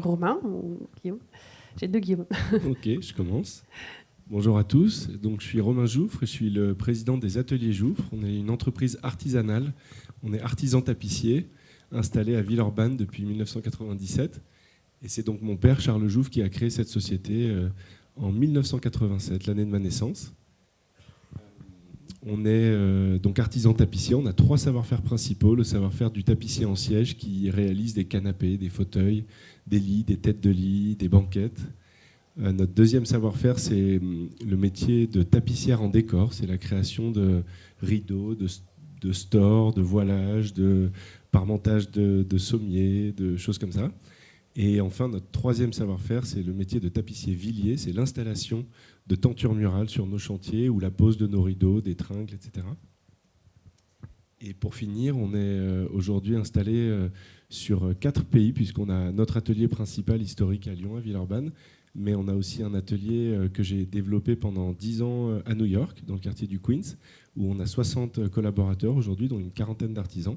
Romain ou Guillaume. J'ai 2 Guillaume. Ok, je commence. Bonjour à tous. Donc, je suis Romain Jouffre et je suis le président des Ateliers Jouffre. On est une entreprise artisanale. On est artisan tapissier installé à Villeurbanne depuis 1997. Et c'est donc mon père, Charles Jouffre, qui a créé cette société en 1987, l'année de ma naissance. On est donc artisan tapissier. On a 3 savoir-faire principaux. Le savoir-faire du tapissier en siège qui réalise des canapés, des fauteuils, des lits, des têtes de lit, des banquettes. Notre deuxième savoir-faire, c'est le métier de tapissière en décor. C'est la création de rideaux, de stores, de voilages, de parmentage de sommiers, de choses comme ça. Et enfin, notre troisième savoir-faire, c'est le métier de tapissier villier. C'est l'installation de tentures murales sur nos chantiers ou la pose de nos rideaux, des tringles, etc. Et pour finir, on est aujourd'hui installé sur 4 pays, puisqu'on a notre atelier principal historique à Lyon, à Villeurbanne, mais on a aussi un atelier que j'ai développé pendant 10 ans à New York, dans le quartier du Queens, où on a 60 collaborateurs aujourd'hui, dont une quarantaine d'artisans.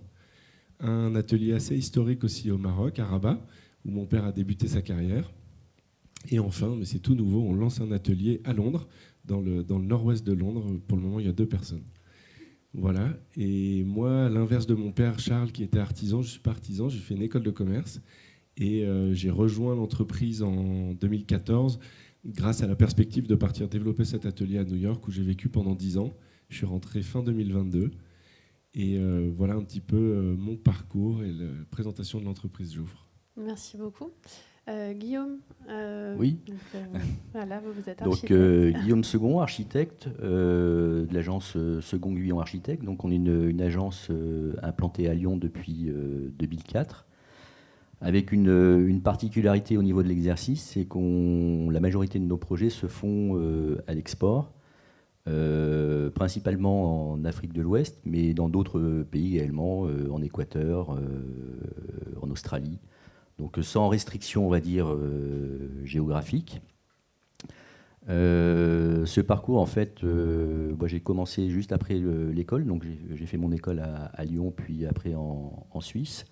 Un atelier assez historique aussi au Maroc, à Rabat, où mon père a débuté sa carrière. Et enfin, mais c'est tout nouveau, on lance un atelier à Londres, dans le nord-ouest de Londres. Pour le moment, il y a 2 personnes. Voilà. Et moi, à l'inverse de mon père Charles, qui était artisan, je ne suis pas artisan, j'ai fait une école de commerce. Et j'ai rejoint l'entreprise en 2014 grâce à la perspective de partir développer cet atelier à New York, où j'ai vécu pendant 10 ans. Je suis rentré fin 2022. Et voilà un petit peu mon parcours et la présentation de l'entreprise Jouffre. Merci beaucoup. Guillaume, oui. Voilà, vous êtes architecte. Donc, Guillaume Second, architecte de l'agence Second Guyon Architecte. Donc, on est une agence implantée à Lyon depuis 2004, avec une particularité au niveau de l'exercice, c'est que la majorité de nos projets se font à l'export, principalement en Afrique de l'Ouest, mais dans d'autres pays également, en Équateur, en Australie. Donc sans restriction, on va dire, géographique. Ce parcours, en fait, moi, j'ai commencé juste après l'école. Donc j'ai fait mon école à Lyon, puis après en Suisse.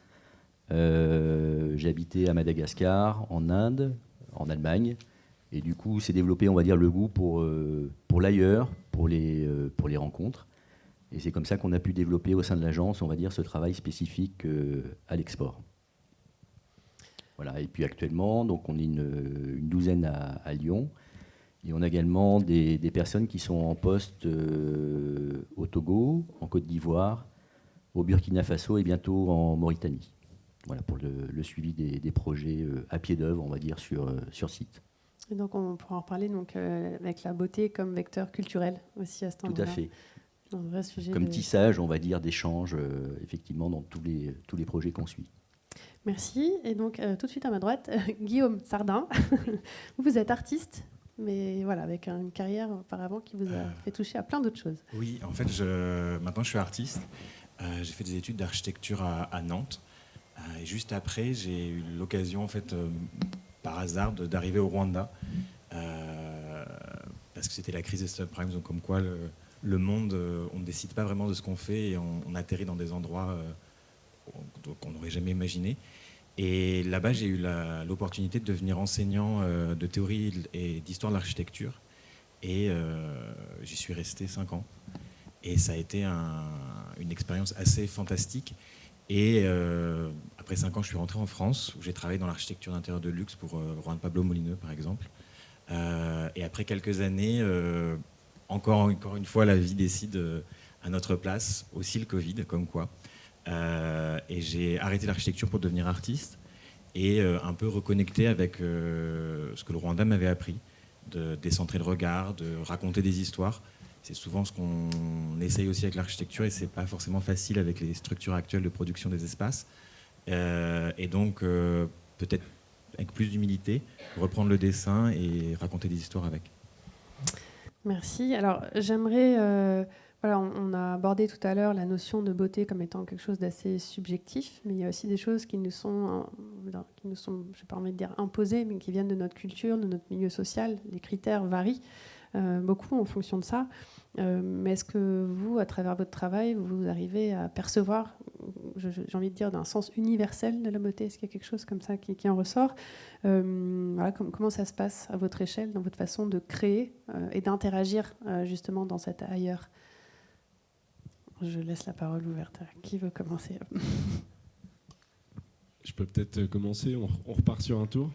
J'ai habité à Madagascar, en Inde, en Allemagne. Et du coup, s'est développé, on va dire, le goût pour l'ailleurs, pour les rencontres. Et c'est comme ça qu'on a pu développer au sein de l'agence, on va dire, ce travail spécifique à l'export. Voilà. Et puis actuellement, donc on est une douzaine à Lyon. Et on a également des personnes qui sont en poste au Togo, en Côte d'Ivoire, au Burkina Faso et bientôt en Mauritanie. Voilà, pour le suivi des projets à pied d'œuvre, on va dire, sur site. Et donc on pourra en reparler donc, avec la beauté comme vecteur culturel aussi à ce moment-là. Tout à fait. Un vrai sujet comme tissage, on va dire, d'échange, effectivement, dans tous les projets qu'on suit. Merci. Et donc, tout de suite à ma droite, Guillaume Sardin. Vous êtes artiste, mais voilà, avec une carrière auparavant qui vous a fait toucher à plein d'autres choses. Oui, en fait, maintenant je suis artiste. J'ai fait des études d'architecture à Nantes. Et juste après, j'ai eu l'occasion, en fait, par hasard, d'arriver au Rwanda. Parce que c'était la crise des subprimes, donc comme quoi le monde, on ne décide pas vraiment de ce qu'on fait et on atterrit dans des endroits qu'on n'aurait jamais imaginé. Et là-bas, j'ai eu l'opportunité de devenir enseignant de théorie et d'histoire de l'architecture. Et j'y suis resté 5 ans. Et ça a été une expérience assez fantastique. Et après 5 ans, je suis rentré en France, où j'ai travaillé dans l'architecture d'intérieur de luxe pour Juan Pablo Molineux, par exemple. Et après quelques années, encore une fois, la vie décide à notre place, aussi le Covid, comme quoi. Et j'ai arrêté l'architecture pour devenir artiste et un peu reconnecter avec ce que le Rwanda m'avait appris, de décentrer le regard, de raconter des histoires. C'est souvent ce qu'on essaye aussi avec l'architecture et c'est pas forcément facile avec les structures actuelles de production des espaces. Et donc, peut-être avec plus d'humilité, reprendre le dessin et raconter des histoires avec. Merci. Alors, j'aimerais... Voilà, on a abordé tout à l'heure la notion de beauté comme étant quelque chose d'assez subjectif, mais il y a aussi des choses qui nous sont, je n'ai pas envie de dire imposées, mais qui viennent de notre culture, de notre milieu social. Les critères varient beaucoup en fonction de ça. Mais est-ce que vous, à travers votre travail, vous arrivez à percevoir j'ai envie de dire, d'un sens universel de la beauté? Est-ce qu'il y a quelque chose comme ça qui en ressort? Voilà, comment ça se passe à votre échelle, dans votre façon de créer et d'interagir justement dans cet ailleurs? Je laisse la parole ouverte à qui veut commencer. Je peux peut-être commencer, on repart sur un tour.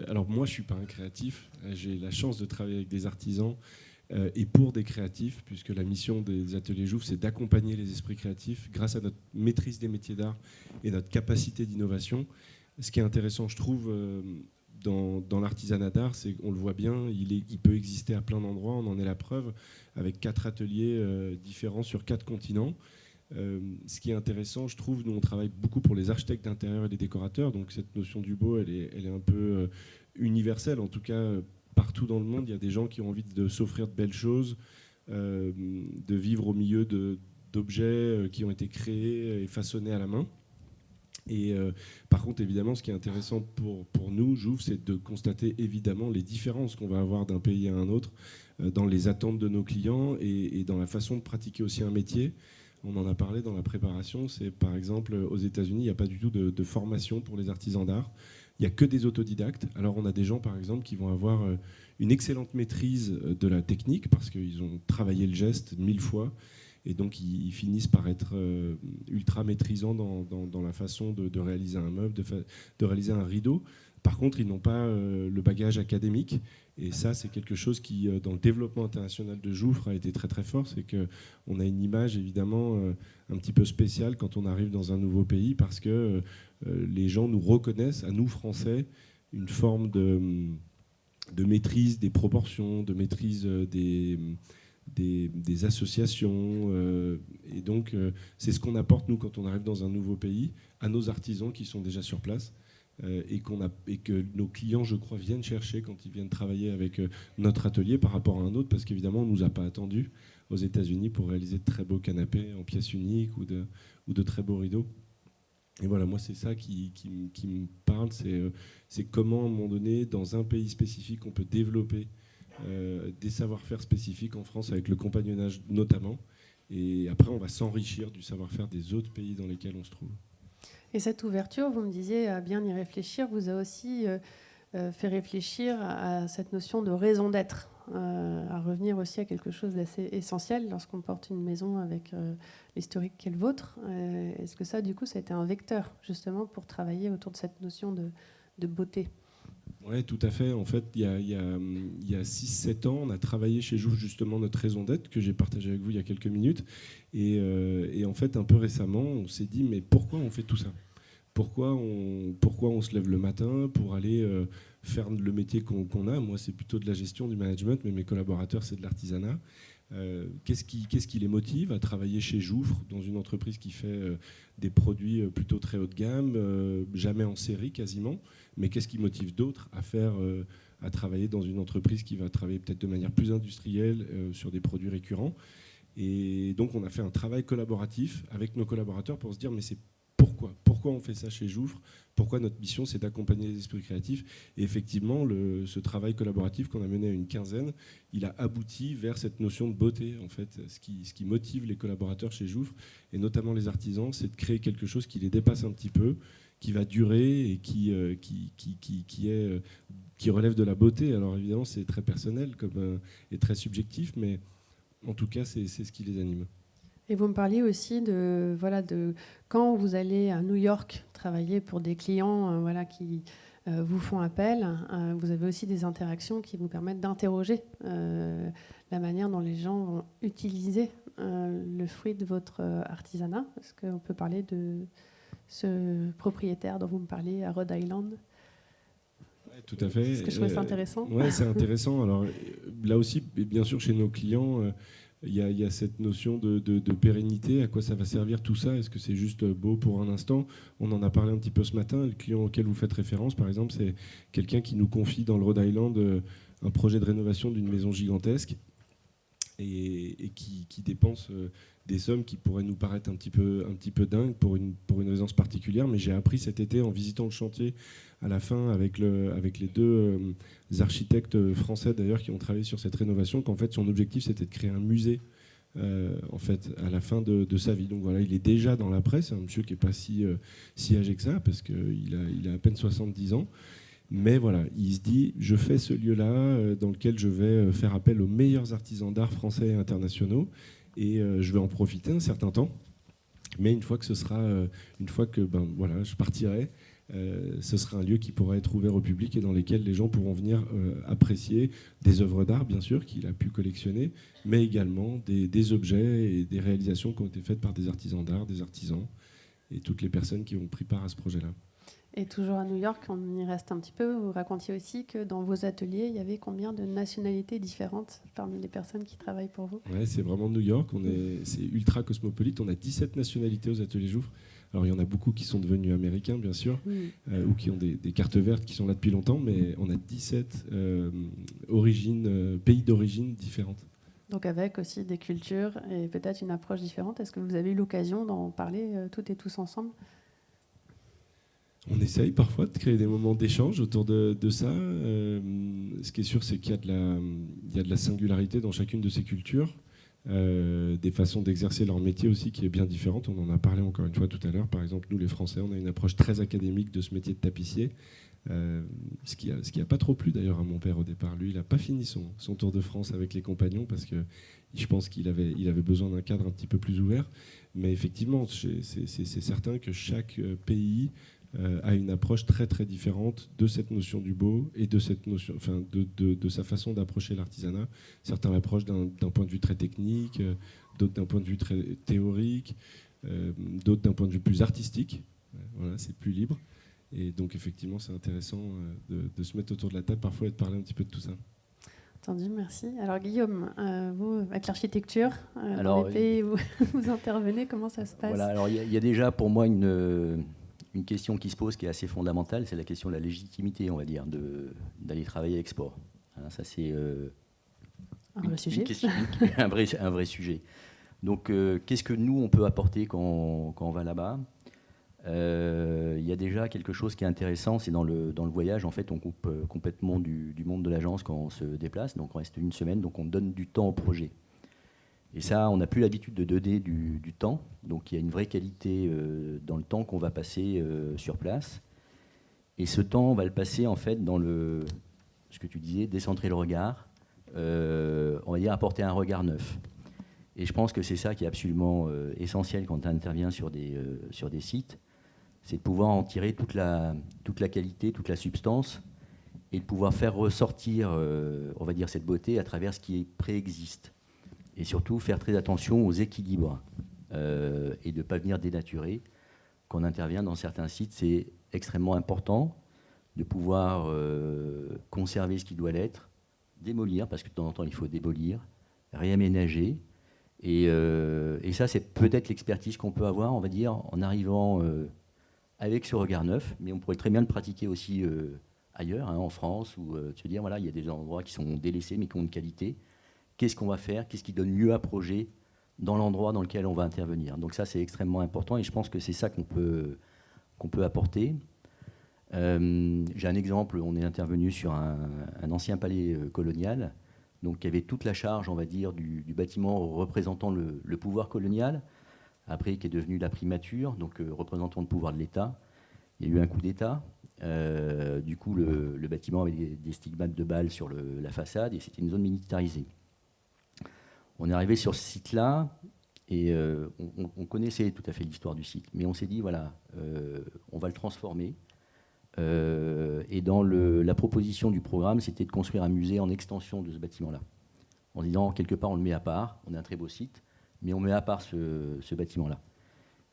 Alors moi, je ne suis pas un créatif. J'ai la chance de travailler avec des artisans et pour des créatifs, puisque la mission des ateliers Jouffre, c'est d'accompagner les esprits créatifs grâce à notre maîtrise des métiers d'art et notre capacité d'innovation. Ce qui est intéressant, je trouve, dans l'artisanat d'art, c'est qu'on le voit bien, il peut exister à plein d'endroits. On en est la preuve avec 4 ateliers différents sur 4 continents. Ce qui est intéressant, je trouve, nous on travaille beaucoup pour les architectes d'intérieur et les décorateurs, donc cette notion du beau, elle est un peu universelle. En tout cas, partout dans le monde, il y a des gens qui ont envie de s'offrir de belles choses, de vivre au milieu d'objets qui ont été créés et façonnés à la main. Et par contre, évidemment, ce qui est intéressant pour nous, Jouffre, c'est de constater évidemment les différences qu'on va avoir d'un pays à un autre dans les attentes de nos clients et dans la façon de pratiquer aussi un métier. On en a parlé dans la préparation, c'est par exemple aux États-Unis, il n'y a pas du tout de formation pour les artisans d'art. Il n'y a que des autodidactes. Alors on a des gens par exemple qui vont avoir une excellente maîtrise de la technique parce qu'ils ont travaillé le geste 1000 fois et donc ils finissent par être ultra maîtrisants dans la façon de réaliser un meuble, de réaliser un rideau. Par contre, ils n'ont pas le bagage académique. Et ça, c'est quelque chose qui, dans le développement international de Jouffre, a été très très fort. C'est qu'on a une image, évidemment, un petit peu spéciale quand on arrive dans un nouveau pays, parce que les gens nous reconnaissent, à nous, Français, une forme de maîtrise des proportions, de maîtrise des associations. Et donc, c'est ce qu'on apporte, nous, quand on arrive dans un nouveau pays, à nos artisans qui sont déjà sur place. Et que nos clients, je crois, viennent chercher quand ils viennent travailler avec notre atelier par rapport à un autre, parce qu'évidemment, on ne nous a pas attendus aux États-Unis pour réaliser de très beaux canapés en pièces uniques ou de très beaux rideaux. Et voilà, moi, c'est ça qui me parle, c'est comment, à un moment donné, dans un pays spécifique, on peut développer des savoir-faire spécifiques en France, avec le compagnonnage notamment. Et après, on va s'enrichir du savoir-faire des autres pays dans lesquels on se trouve. Et cette ouverture, vous me disiez, à bien y réfléchir, vous a aussi fait réfléchir à cette notion de raison d'être, à revenir aussi à quelque chose d'assez essentiel lorsqu'on porte une maison avec l'historique qu'est le vôtre. Est-ce que ça, du coup, ça a été un vecteur, justement, pour travailler autour de cette notion de beauté? Oui, tout à fait. En fait, il y a 6-7 ans, on a travaillé chez Jouffre justement notre raison d'être, que j'ai partagé avec vous il y a quelques minutes. Et en fait, un peu récemment, on s'est dit, mais pourquoi on fait tout ça ? Pourquoi on se lève le matin pour aller faire le métier qu'on a ? Moi, c'est plutôt de la gestion, du management, mais mes collaborateurs, c'est de l'artisanat. Qu'est-ce qui les motive à travailler chez Jouffre, dans une entreprise qui fait des produits plutôt très haut de gamme, jamais en série quasiment, mais qu'est-ce qui motive d'autres à travailler dans une entreprise qui va travailler peut-être de manière plus industrielle sur des produits récurrents ? Et donc on a fait un travail collaboratif avec nos collaborateurs pour se dire mais c'est pourquoi on fait ça chez Jouffre ? Pourquoi notre mission, c'est d'accompagner les esprits créatifs ? Et effectivement, ce travail collaboratif qu'on a mené à une quinzaine, il a abouti vers cette notion de beauté. En fait, ce qui motive les collaborateurs chez Jouffre, et notamment les artisans, c'est de créer quelque chose qui les dépasse un petit peu, qui va durer et qui relève de la beauté. Alors évidemment, c'est très personnel et très subjectif, mais en tout cas, c'est ce qui les anime. Et vous me parliez aussi de quand vous allez à New York travailler pour des clients qui vous font appel, vous avez aussi des interactions qui vous permettent d'interroger la manière dont les gens vont utiliser le fruit de votre artisanat. Est-ce qu'on peut parler de ce propriétaire dont vous me parliez à Rhode Island ? Ouais, tout à fait. Est-ce que je trouve ça intéressant ? Oui, c'est intéressant. Alors là aussi, bien sûr, chez nos clients, il y a cette notion de pérennité. À quoi ça va servir tout ça ? Est-ce que c'est juste beau pour un instant ? On en a parlé un petit peu ce matin. Le client auquel vous faites référence, par exemple, c'est quelqu'un qui nous confie dans le Rhode Island un projet de rénovation d'une maison gigantesque et qui dépense des sommes qui pourraient nous paraître un petit peu dingues pour une résidence particulière. Mais j'ai appris cet été, en visitant le chantier à la fin avec les deux architectes français d'ailleurs qui ont travaillé sur cette rénovation, qu'en fait son objectif c'était de créer un musée en fait, à la fin de sa vie. Donc voilà, il est déjà dans la presse, c'est un monsieur qui n'est pas si âgé que ça, parce qu'il a à peine 70 ans. Mais voilà, il se dit, je fais ce lieu-là dans lequel je vais faire appel aux meilleurs artisans d'art français et internationaux, et je vais en profiter un certain temps. Mais une fois que je partirai, ce sera un lieu qui pourra être ouvert au public et dans lequel les gens pourront venir apprécier des œuvres d'art, bien sûr, qu'il a pu collectionner, mais également des objets et des réalisations qui ont été faites par des artisans d'art, des artisans et toutes les personnes qui ont pris part à ce projet-là. Et toujours à New York, on y reste un petit peu. Vous racontiez aussi que dans vos ateliers, il y avait combien de nationalités différentes parmi les personnes qui travaillent pour vous? Ouais, c'est vraiment New York. C'est ultra cosmopolite. On a 17 nationalités aux ateliers Jouffre. Alors, il y en a beaucoup qui sont devenus américains, bien sûr, ou qui ont des cartes vertes qui sont là depuis longtemps, mais on a 17 pays d'origine différentes. Donc avec aussi des cultures et peut-être une approche différente. Est-ce que vous avez eu l'occasion d'en parler toutes et tous ensemble? On essaye parfois de créer des moments d'échange autour de ça. Ce qui est sûr, c'est qu'il y a de la singularité dans chacune de ces cultures, des façons d'exercer leur métier aussi qui est bien différente. On en a parlé encore une fois tout à l'heure. Par exemple, nous les Français, on a une approche très académique de ce métier de tapissier, ce qui a pas trop plu d'ailleurs à mon père au départ. Lui, il n'a pas fini son tour de France avec les compagnons parce que je pense qu'il avait besoin d'un cadre un petit peu plus ouvert. Mais effectivement, c'est certain que chaque pays a une approche très très différente de cette notion du beau et de cette notion, enfin, de sa façon d'approcher l'artisanat. Certains l'approchent d'un point de vue très technique, d'autres d'un point de vue très théorique, d'autres d'un point de vue plus artistique. Voilà, c'est plus libre. Et donc effectivement, c'est intéressant de se mettre autour de la table parfois et de parler un petit peu de tout ça. Entendu, merci. Alors Guillaume, vous, avec l'architecture, dans les pays où vous intervenez, comment ça se passe? Voilà, alors il y a déjà pour moi une question qui se pose qui est assez fondamentale, c'est la question de la légitimité, on va dire, d'aller travailler à l'export. Hein, ça, c'est un vrai sujet. Un vrai sujet. Donc, qu'est-ce que nous, on peut apporter quand on va là-bas? Il y a déjà quelque chose qui est intéressant, c'est dans le voyage, en fait, on coupe complètement du monde de l'agence quand on se déplace, donc on reste une semaine, donc on donne du temps au projet. Et ça, on n'a plus l'habitude de donner du temps. Donc il y a une vraie qualité dans le temps qu'on va passer sur place. Et ce temps, on va le passer en fait dans ce que tu disais, décentrer le regard, on va dire apporter un regard neuf. Et je pense que c'est ça qui est absolument essentiel quand on intervient sur des sites, c'est de pouvoir en tirer toute la qualité, toute la substance, et de pouvoir faire ressortir, on va dire, cette beauté à travers ce qui préexiste. Et surtout faire très attention aux équilibres et de ne pas venir dénaturer. Quand on intervient dans certains sites, c'est extrêmement important de pouvoir conserver ce qui doit l'être, démolir, parce que de temps en temps, il faut démolir, réaménager. Et ça, c'est peut-être l'expertise qu'on peut avoir, on va dire, en arrivant avec ce regard neuf, mais on pourrait très bien le pratiquer aussi ailleurs, hein, en France, ou de se dire, voilà, il y a des endroits qui sont délaissés, mais qui ont une qualité. Qu'est-ce qu'on va faire? Qu'est-ce qui donne lieu à projet dans l'endroit dans lequel on va intervenir? Donc ça, c'est extrêmement important et je pense que c'est ça qu'on peut apporter. J'ai un exemple, on est intervenu sur un ancien palais colonial, donc qui avait toute la charge, on va dire, du bâtiment représentant le pouvoir colonial, après qui est devenu la primature, donc représentant le pouvoir de l'État. Il y a eu un coup d'État. Du coup, le bâtiment avait des stigmates de balles sur la façade et c'était une zone militarisée. On est arrivé sur ce site-là et on connaissait tout à fait l'histoire du site, mais on s'est dit, voilà, on va le transformer. Et dans la proposition du programme, c'était de construire un musée en extension de ce bâtiment-là. En disant, quelque part, on le met à part, on a un très beau site, mais on met à part ce bâtiment-là.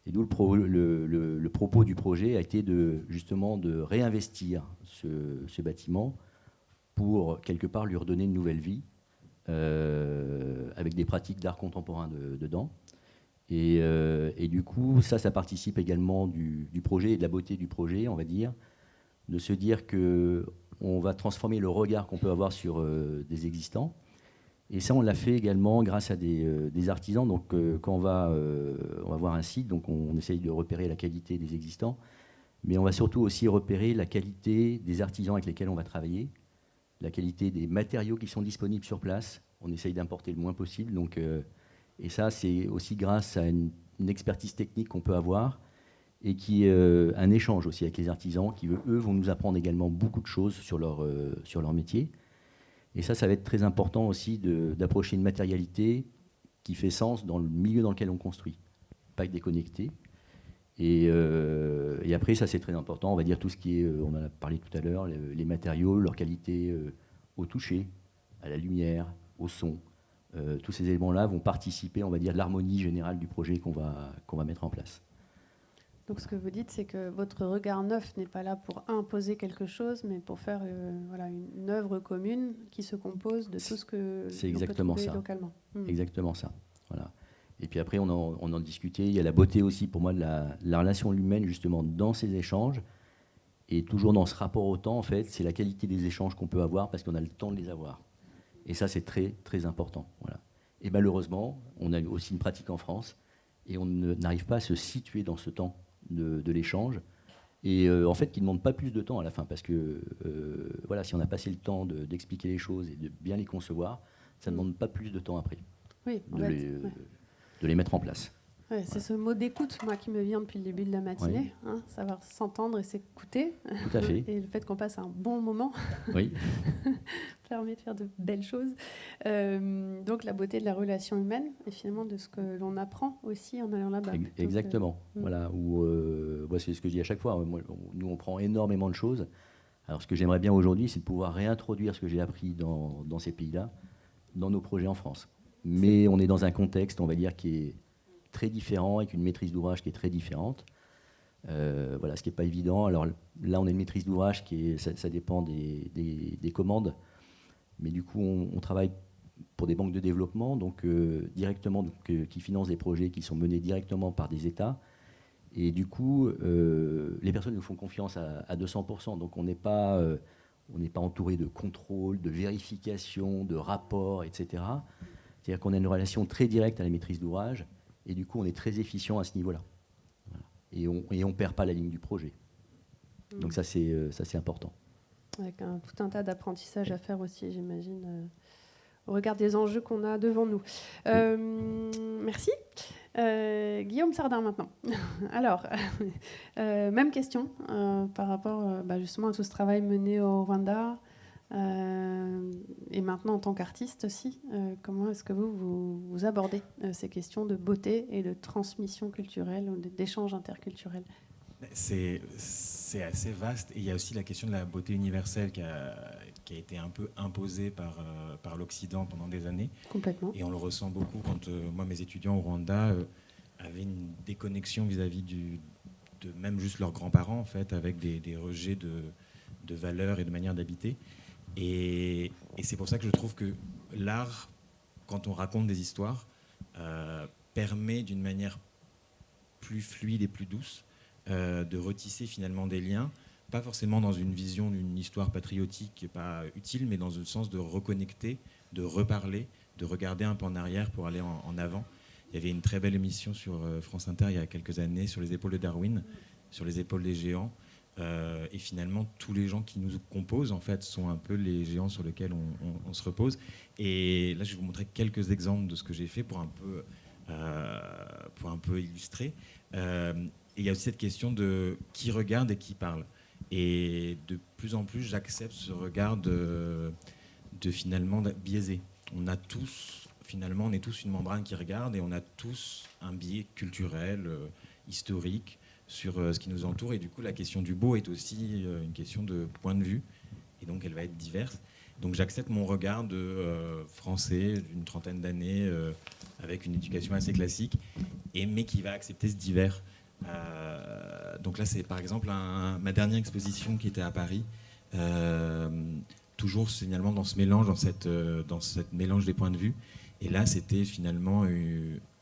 Et d'où le propos du projet a été justement de réinvestir ce bâtiment pour, quelque part, lui redonner une nouvelle vie, avec des pratiques d'art contemporain dedans. Et du coup, ça participe également du projet et de la beauté du projet, on va dire, de se dire qu'on va transformer le regard qu'on peut avoir sur des existants. Et ça, on l'a fait également grâce à des artisans. Donc, quand on va voir un site, donc on essaye de repérer la qualité des existants, mais on va surtout aussi repérer la qualité des artisans avec lesquels on va travailler, la qualité des matériaux qui sont disponibles sur place. On essaye d'importer le moins possible. Donc, Et ça, c'est aussi grâce à une expertise technique qu'on peut avoir et qui est un échange aussi avec les artisans qui, eux, vont nous apprendre également beaucoup de choses sur leur métier. Et ça va être très important aussi d'approcher une matérialité qui fait sens dans le milieu dans lequel on construit, pas déconnecté. Et après, ça c'est très important, on va dire tout ce qui est, on en a parlé tout à l'heure, les matériaux, leur qualité au toucher, à la lumière, au son. Tous ces éléments-là vont participer, on va dire, de l'harmonie générale du projet qu'on va mettre en place. Donc ce que vous dites, c'est que votre regard neuf n'est pas là pour imposer quelque chose, mais pour faire une œuvre commune qui se compose de tout ce que c'est l'on peut trouver ça. localement. Exactement ça. Voilà. Et puis après, on en discutait. Il y a la beauté aussi pour moi de la relation humaine justement dans ces échanges. Et toujours dans ce rapport au temps, en fait, c'est la qualité des échanges qu'on peut avoir parce qu'on a le temps de les avoir. Et ça, c'est très, très important. Voilà. Et malheureusement, on a aussi une pratique en France et on n'arrive pas à se situer dans ce temps de l'échange. Et en fait, qui ne demande pas plus de temps à la fin parce que voilà, si on a passé le temps d'expliquer les choses et de bien les concevoir, ça ne demande pas plus de temps après Oui, de les mettre en place. Ouais, c'est ce mot d'écoute, moi, qui me vient depuis le début de la matinée. Hein, savoir s'entendre et s'écouter. Tout à fait. Et le fait qu'on passe un bon moment permet de faire de belles choses. Donc la beauté de la relation humaine et finalement de ce que l'on apprend aussi en allant là-bas. Exactement. Voilà, c'est ce que je dis à chaque fois. Nous, on prend énormément de choses. Alors ce que j'aimerais bien aujourd'hui, c'est de pouvoir réintroduire ce que j'ai appris dans ces pays-là, dans nos projets en France. Mais on est dans un contexte, on va dire, qui est très différent, avec une maîtrise d'ouvrage qui est très différente. Voilà, ce qui n'est pas évident. Alors là, on a une maîtrise d'ouvrage ça dépend des commandes. Mais du coup, on travaille pour des banques de développement, donc directement, qui financent des projets qui sont menés directement par des États. Et du coup, les personnes nous font confiance à 200%. Donc on n'est pas entouré de contrôle, de vérification, de rapports, etc. C'est-à-dire qu'on a une relation très directe à la maîtrise d'ouvrage. Et du coup, on est très efficient à ce niveau-là. Voilà. Et on ne perd pas la ligne du projet. Donc ça, c'est important. Avec tout un tas d'apprentissages à faire aussi, j'imagine, au regard des enjeux qu'on a devant nous. Merci. Guillaume Sardin, maintenant. Alors, même question par rapport justement à tout ce travail mené au Rwanda. Et maintenant en tant qu'artiste aussi, comment est-ce que vous abordez ces questions de beauté et de transmission culturelle ou d'échange interculturel? C'est assez vaste. Et il y a aussi la question de la beauté universelle qui a été un peu imposée par l'Occident pendant des années. Complètement. Et on le ressent beaucoup quand moi, mes étudiants au Rwanda avaient une déconnexion vis-à-vis de même juste leurs grands-parents, en fait, avec des rejets de valeurs et de manières d'habiter. Et c'est pour ça que je trouve que l'art, quand on raconte des histoires, permet d'une manière plus fluide et plus douce de retisser finalement des liens, pas forcément dans une vision d'une histoire patriotique qui n'est pas utile, mais dans le sens de reconnecter, de reparler, de regarder un peu en arrière pour aller en avant. Il y avait une très belle émission sur France Inter il y a quelques années sur les épaules de Darwin, sur les épaules des géants. Et finalement, tous les gens qui nous composent, en fait, sont un peu les géants sur lesquels on se repose. Et là, je vais vous montrer quelques exemples de ce que j'ai fait pour un peu illustrer. Et il y a aussi cette question de qui regarde et qui parle. Et de plus en plus, j'accepte ce regard de finalement biaisé. On est tous une membrane qui regarde et on a tous un biais culturel, historique, sur ce qui nous entoure. Et du coup, la question du beau est aussi une question de point de vue. Et donc, elle va être diverse. Donc, j'accepte mon regard de français d'une trentaine d'années, avec une éducation assez classique, mais qui va accepter ce divers. Donc là, c'est par exemple ma dernière exposition qui était à Paris. Toujours finalement dans ce mélange, dans cette mélange des points de vue. Et là, c'était finalement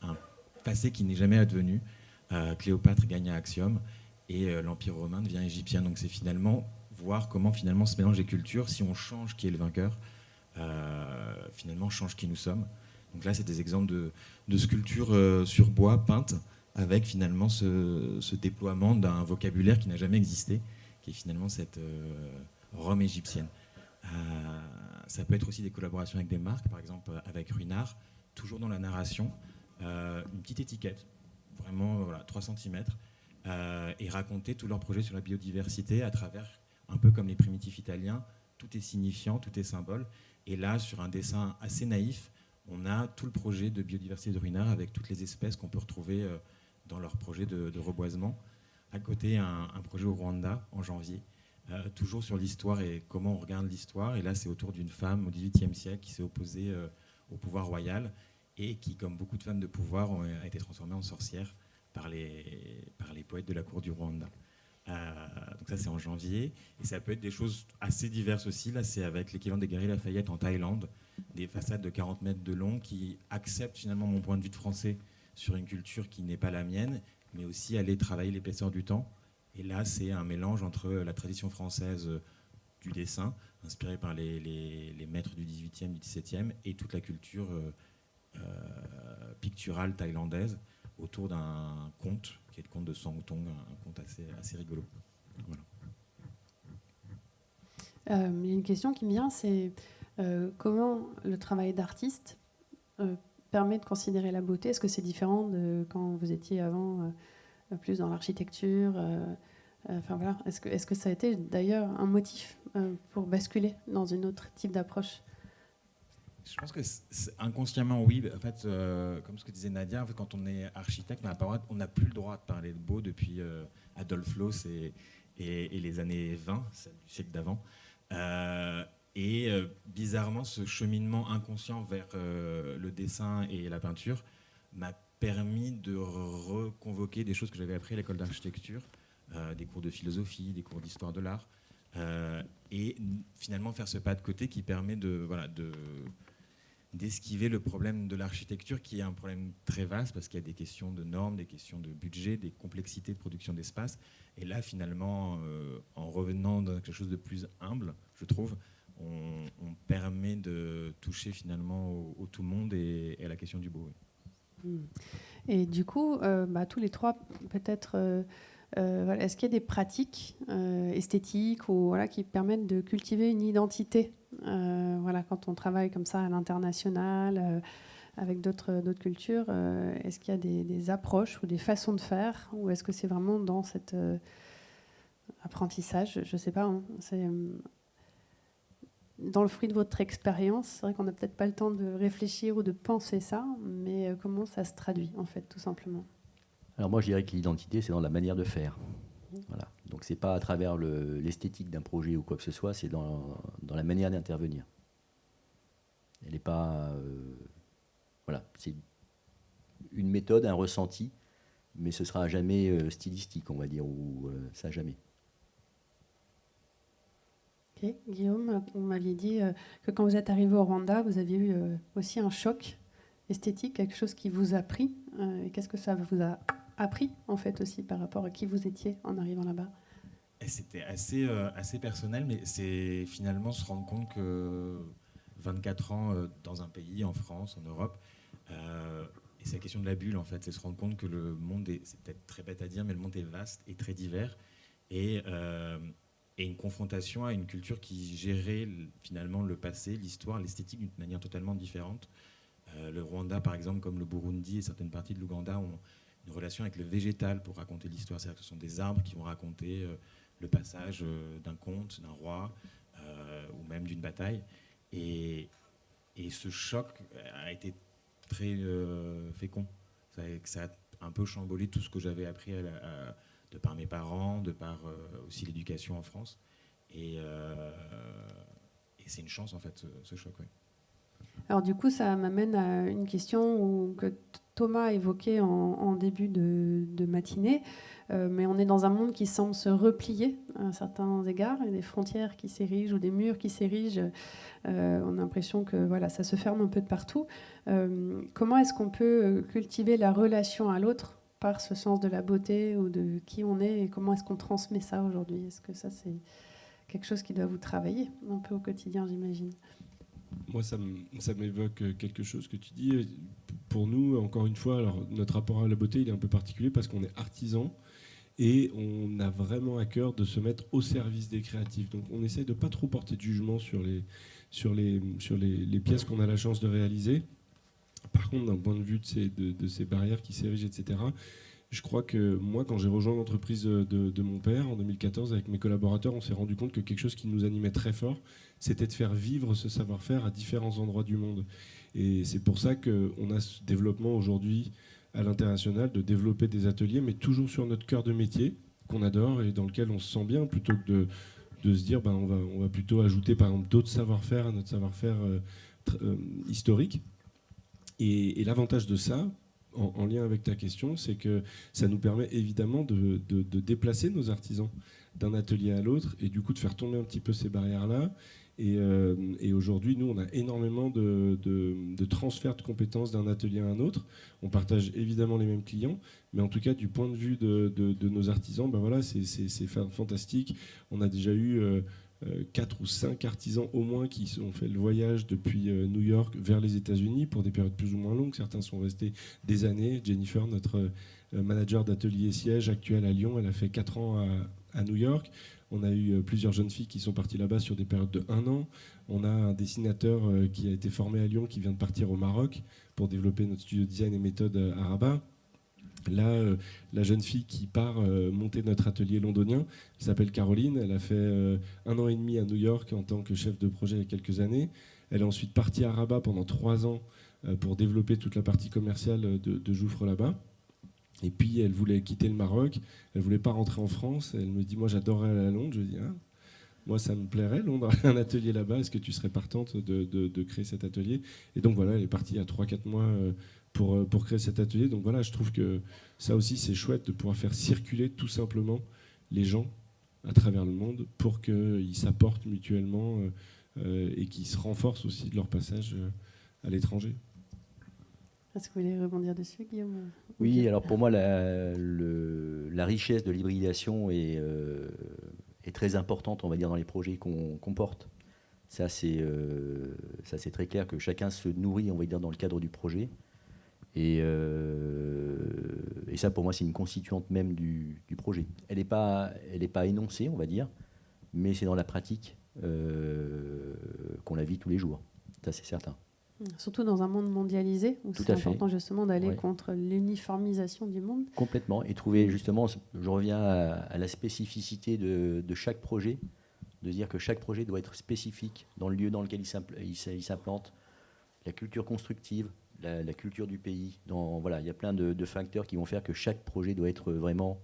un passé qui n'est jamais advenu. Cléopâtre gagne à Axiom et l'Empire romain devient égyptien. Donc c'est finalement voir comment finalement ce mélange des cultures, si on change qui est le vainqueur, finalement change qui nous sommes. Donc là, c'est des exemples de sculptures sur bois peintes avec finalement ce déploiement d'un vocabulaire qui n'a jamais existé, qui est finalement cette Rome égyptienne. Ça peut être aussi des collaborations avec des marques, par exemple avec Ruinart, toujours dans la narration. une petite étiquette, vraiment 3 cm, et raconter tout leur projet sur la biodiversité à travers, un peu comme les primitifs italiens, tout est signifiant, tout est symbole. Et là, sur un dessin assez naïf, on a tout le projet de biodiversité de Ruinart avec toutes les espèces qu'on peut retrouver dans leur projet de reboisement. À côté, un projet au Rwanda en janvier, toujours sur l'histoire et comment on regarde l'histoire. Et là, c'est autour d'une femme au XVIIIe siècle qui s'est opposée au pouvoir royal et qui, comme beaucoup de femmes de pouvoir, a été transformée en sorcière par les poètes de la cour du Rwanda. Donc ça, c'est en janvier. Et ça peut être des choses assez diverses aussi. Là, c'est avec l'équivalent des Galeries Lafayette en Thaïlande, des façades de 40 mètres de long qui acceptent finalement mon point de vue de français sur une culture qui n'est pas la mienne, mais aussi aller travailler l'épaisseur du temps. Et là, c'est un mélange entre la tradition française du dessin, inspirée par les maîtres du 18e, du 17e, et toute la culture picturale thaïlandaise autour d'un conte, qui est le conte de Sangtong, un conte assez rigolo. Voilà. Il y a une question qui me vient, c'est comment le travail d'artiste permet de considérer la beauté. Est-ce que c'est différent de quand vous étiez avant plus dans l'architecture enfin, voilà. Est-ce que ça a été d'ailleurs un motif pour basculer dans une autre type d'approche? Je pense que inconsciemment, oui. En fait, comme ce que disait Nadia, en fait, quand on est architecte, on n'a plus le droit de parler de beau depuis Adolphe Loos et les années 20, du siècle d'avant. Bizarrement, ce cheminement inconscient vers le dessin et la peinture m'a permis de reconvoquer des choses que j'avais appris à l'école d'architecture, des cours de philosophie, des cours d'histoire de l'art, et finalement faire ce pas de côté qui permet d'esquiver le problème de l'architecture, qui est un problème très vaste parce qu'il y a des questions de normes, des questions de budget, des complexités de production d'espace. Et là, finalement, en revenant dans quelque chose de plus humble, je trouve, on permet de toucher finalement au tout monde et à la question du beau. Oui. Et du coup, tous les trois, peut-être, est-ce qu'il y a des pratiques esthétiques ou, qui permettent de cultiver une identité quand on travaille comme ça à l'international, avec d'autres cultures, est-ce qu'il y a des approches ou des façons de faire, ou est-ce que c'est vraiment dans cet apprentissage? Je ne sais pas, hein, c'est dans le fruit de votre expérience. C'est vrai qu'on n'a peut-être pas le temps de réfléchir ou de penser ça, mais comment ça se traduit, en fait, tout simplement? Alors moi, je dirais que l'identité, c'est dans la manière de faire. Voilà. Donc c'est pas à travers l'esthétique d'un projet ou quoi que ce soit, c'est dans la manière d'intervenir. Elle n'est pas... voilà, c'est une méthode, un ressenti, mais ce sera jamais stylistique, on va dire, ou ça jamais. Ok. Guillaume, vous m'aviez dit que quand vous êtes arrivé au Rwanda, vous aviez eu aussi un choc esthétique, quelque chose qui vous a pris. Et qu'est-ce que ça vous a appris, en fait, aussi, par rapport à qui vous étiez en arrivant là-bas? C'était assez personnel, mais c'est finalement se rendre compte que 24 ans dans un pays, en France, en Europe, et c'est la question de la bulle, en fait, c'est se rendre compte que le monde est, c'est peut-être très bête à dire, mais le monde est vaste et très divers, et une confrontation à une culture qui gérait finalement le passé, l'histoire, l'esthétique d'une manière totalement différente. Le Rwanda, par exemple, comme le Burundi et certaines parties de l'Ouganda, ont une relation avec le végétal pour raconter l'histoire. C'est-à-dire que ce sont des arbres qui vont raconter le passage d'un conte, d'un roi, ou même d'une bataille. Et ce choc a été très fécond. Ça a un peu chamboulé tout ce que j'avais appris de par mes parents, de par aussi l'éducation en France. Et c'est une chance, en fait, ce choc. Ouais. Alors du coup, ça m'amène à une question que Thomas évoquait en début de matinée, mais on est dans un monde qui semble se replier à certains égards. Il y a des frontières qui s'érigent ou des murs qui s'érigent. On a l'impression que ça se ferme un peu de partout. Comment est-ce qu'on peut cultiver la relation à l'autre par ce sens de la beauté ou de qui on est, et comment est-ce qu'on transmet ça aujourd'hui? Est-ce que ça, c'est quelque chose qui doit vous travailler un peu au quotidien, j'imagine? Moi, ça m'évoque quelque chose que tu dis. Pour nous, encore une fois, alors, notre rapport à la beauté, il est un peu particulier parce qu'on est artisan et on a vraiment à cœur de se mettre au service des créatifs. Donc, on essaie de ne pas trop porter de jugement sur les pièces qu'on a la chance de réaliser. Par contre, d'un point de vue de ces barrières qui s'érigent, etc., je crois que moi, quand j'ai rejoint l'entreprise de mon père en 2014, avec mes collaborateurs, on s'est rendu compte que quelque chose qui nous animait très fort, c'était de faire vivre ce savoir-faire à différents endroits du monde. Et c'est pour ça qu'on a ce développement aujourd'hui à l'international, de développer des ateliers, mais toujours sur notre cœur de métier, qu'on adore et dans lequel on se sent bien, plutôt que de se dire on va plutôt ajouter par exemple d'autres savoir-faire à notre savoir-faire historique. Et l'avantage de ça, en lien avec ta question, c'est que ça nous permet évidemment de déplacer nos artisans d'un atelier à l'autre et du coup de faire tomber un petit peu ces barrières-là. Et aujourd'hui, nous, on a énormément de transferts de compétences d'un atelier à un autre. On partage évidemment les mêmes clients, mais en tout cas, du point de vue de nos artisans, ben voilà, c'est fantastique. On a déjà eu 4 ou 5 artisans au moins qui ont fait le voyage depuis New York vers les États-Unis pour des périodes plus ou moins longues. Certains sont restés des années. Jennifer, notre manager d'atelier siège actuel à Lyon, elle a fait 4 ans à New York. On a eu plusieurs jeunes filles qui sont parties là-bas sur des périodes de 1 an. On a un dessinateur qui a été formé à Lyon qui vient de partir au Maroc pour développer notre studio de design et méthode à Rabat. Là, la jeune fille qui part monter notre atelier londonien, elle s'appelle Caroline. Elle a fait 1 an et demi à New York en tant que chef de projet il y a quelques années. Elle est ensuite partie à Rabat pendant 3 ans pour développer toute la partie commerciale de Jouffre là-bas. Et puis elle voulait quitter le Maroc, elle voulait pas rentrer en France. Elle me dit moi j'adorerais aller à Londres. Je lui dis moi ça me plairait Londres, un atelier là-bas. Est-ce que tu serais partante de créer cet atelier? Et donc voilà, elle est partie il y a 3-4 mois pour créer cet atelier. Donc voilà, je trouve que ça aussi c'est chouette de pouvoir faire circuler tout simplement les gens à travers le monde pour qu'ils s'apportent mutuellement et qu'ils se renforcent aussi de leur passage à l'étranger. Est-ce que vous voulez rebondir dessus, Guillaume? Oui, alors pour moi, la richesse de l'hybridation est très importante, on va dire, dans les projets qu'on porte. Ça, c'est très clair que chacun se nourrit, on va dire, dans le cadre du projet. Et ça, pour moi, c'est une constituante même du projet. Elle n'est pas énoncée, on va dire, mais c'est dans la pratique qu'on la vit tous les jours. Ça, c'est certain. Surtout dans un monde mondialisé, où c'est important justement d'aller contre l'uniformisation du monde. Complètement. Et trouver justement, je reviens à la spécificité de chaque projet, de dire que chaque projet doit être spécifique dans le lieu dans lequel il s'implante, la culture constructive, la culture du pays. Voilà, il y a plein de facteurs qui vont faire que chaque projet doit être vraiment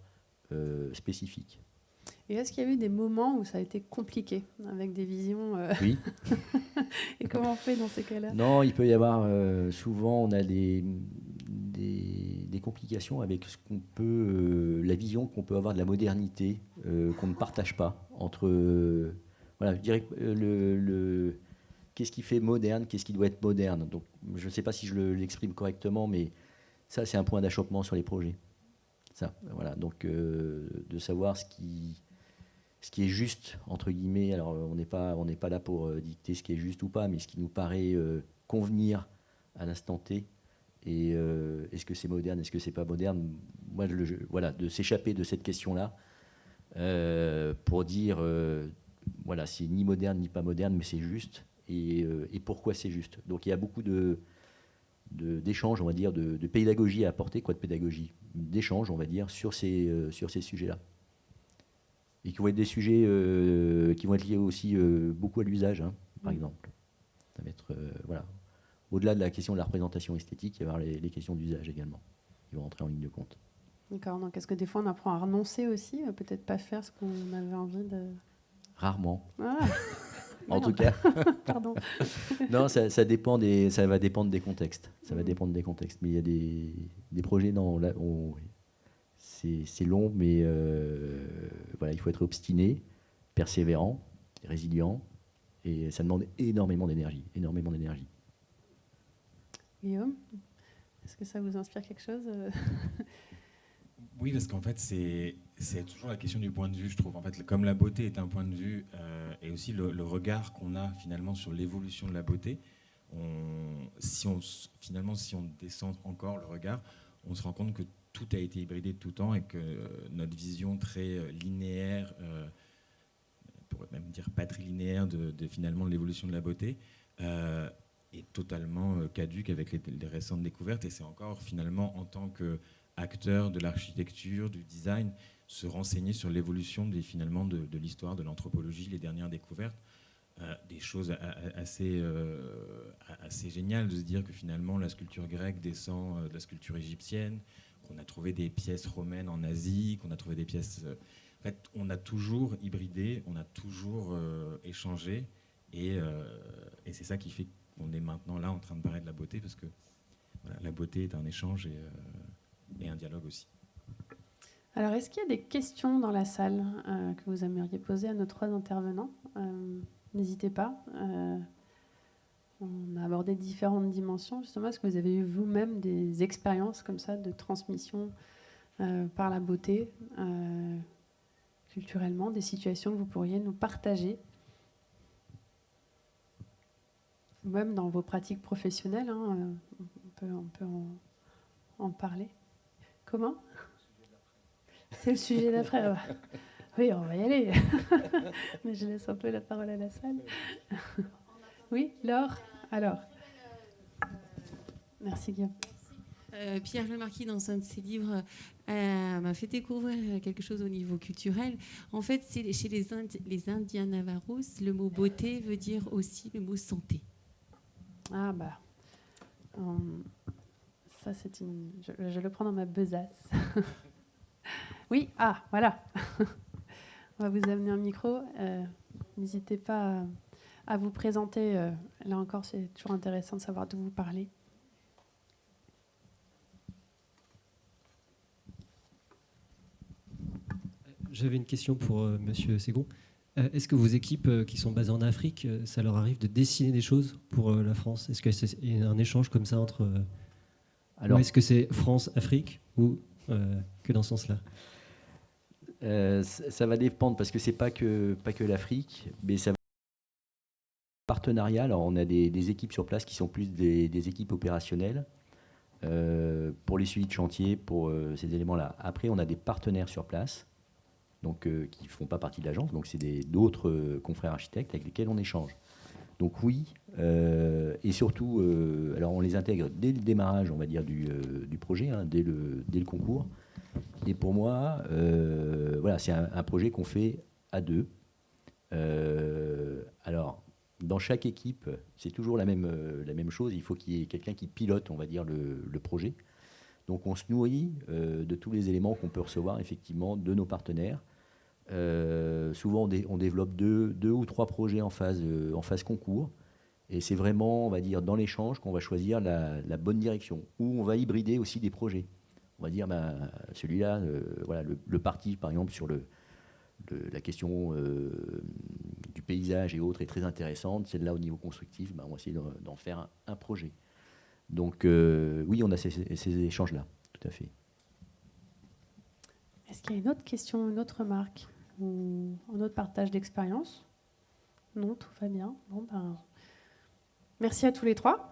spécifique. Et est-ce qu'il y a eu des moments où ça a été compliqué, avec des visions Oui. Et comment on fait dans ces cas-là? Non, il peut y avoir, souvent, on a des complications avec ce qu'on peut, la vision qu'on peut avoir de la modernité, qu'on ne partage pas. Voilà, je dirais que qu'est-ce qui fait moderne, qu'est-ce qui doit être moderne. Donc, je ne sais pas si je l'exprime correctement, mais ça, c'est un point d'achoppement sur les projets. Ça, voilà. Donc, de savoir ce qui est juste, entre guillemets. Alors, on n'est pas là pour dicter ce qui est juste ou pas, mais ce qui nous paraît convenir à l'instant T. Et est-ce que c'est moderne, est-ce que c'est pas moderne? Moi, voilà, de s'échapper de cette question-là pour dire, voilà, c'est ni moderne ni pas moderne, mais c'est juste. Et pourquoi c'est juste? Donc, il y a beaucoup d'échanges, on va dire, de pédagogie à apporter, de pédagogie, d'échanges, on va dire, sur ces sujets-là. Et qui vont être des sujets qui vont être liés aussi beaucoup à l'usage, par exemple. Ça va être, voilà. Au-delà de la question de la représentation esthétique, il va y avoir les questions d'usage également, qui vont rentrer en ligne de compte. D'accord, donc est-ce que des fois on apprend à renoncer aussi, peut-être pas faire ce qu'on avait envie de... Rarement. Ah. En tout cas. Pardon. Non, ça va dépendre des contextes. Ça va dépendre des contextes. Mais il y a des projets, non, là, c'est long, mais voilà, il faut être obstiné, persévérant, résilient, et ça demande énormément d'énergie. Guillaume, est-ce que ça vous inspire quelque chose? Oui, parce qu'en fait, c'est toujours la question du point de vue, je trouve. En fait, comme la beauté est un point de vue, et aussi le regard qu'on a finalement sur l'évolution de la beauté, si on descend encore le regard, on se rend compte que tout a été hybridé de tout temps et que notre vision très linéaire, on pourrait même dire patrilinéaire de finalement l'évolution de la beauté, est totalement caduque avec les récentes découvertes. Et c'est encore finalement en tant qu'acteur de l'architecture, du design, se renseigner sur l'évolution finalement de l'histoire de l'anthropologie, les dernières découvertes. Des choses assez géniales de se dire que finalement la sculpture grecque descend de la sculpture égyptienne, qu'on a trouvé des pièces romaines en Asie, qu'on a trouvé des pièces... en fait, on a toujours hybridé, on a toujours échangé, et c'est ça qui fait qu'on est maintenant là en train de parler de la beauté, parce que voilà, la beauté est un échange et un dialogue aussi. Alors, est-ce qu'il y a des questions dans la salle que vous aimeriez poser à nos 3 intervenants ? N'hésitez pas. On a abordé différentes dimensions. Justement, est-ce que vous avez eu vous-même des expériences comme ça de transmission par la beauté, culturellement, des situations que vous pourriez nous partager, même dans vos pratiques professionnelles, hein, on peut en parler. Comment ? C'est le sujet d'après. Oui, on va y aller. Mais je laisse un peu la parole à la salle. Oui, Laure ? Alors. Merci, Guillaume. Pierre Lemarquis, dans un de ses livres, m'a fait découvrir quelque chose au niveau culturel. En fait, chez les Indiens Navarros, le mot beauté veut dire aussi le mot santé. Ah bah, ça c'est une... Je le prends dans ma besace. Oui, ah, voilà. On va vous amener un micro. N'hésitez pas à vous présenter. Là encore, c'est toujours intéressant de savoir d'où vous parlez. J'avais une question pour Monsieur Ségon. Est-ce que vos équipes qui sont basées en Afrique, ça leur arrive de dessiner des choses pour la France ? Est-ce qu'il y a un échange comme ça entre... ou est-ce que c'est France-Afrique ou que dans ce sens-là ? Ça va dépendre, parce que c'est pas que l'Afrique, mais ça va être partenariat. Alors on a des équipes sur place qui sont plus des équipes opérationnelles pour les suivis de chantier, pour ces éléments-là. Après, on a des partenaires sur place, donc qui ne font pas partie de l'agence, donc c'est d'autres confrères architectes avec lesquels on échange. Donc oui, et surtout, alors on les intègre dès le démarrage, on va dire, du projet, hein, dès le concours. Et pour moi, voilà, c'est un projet qu'on fait à 2. Alors, dans chaque équipe, c'est toujours la même chose. Il faut qu'il y ait quelqu'un qui pilote, on va dire, le projet. Donc, on se nourrit de tous les éléments qu'on peut recevoir, effectivement, de nos partenaires. Souvent, on développe 2 ou 3 projets en phase concours. Et c'est vraiment, on va dire, dans l'échange qu'on va choisir la bonne direction. Ou on va hybrider aussi des projets. On va dire, celui-là, voilà, le parti, par exemple, sur la question du paysage et autres est très intéressante. Celle-là, au niveau constructif, on va essayer d'en faire un projet. Donc, oui, on a ces échanges-là, tout à fait. Est-ce qu'il y a une autre question, une autre remarque ou un autre partage d'expérience ? Non, tout va bien. Bon, merci à tous les 3.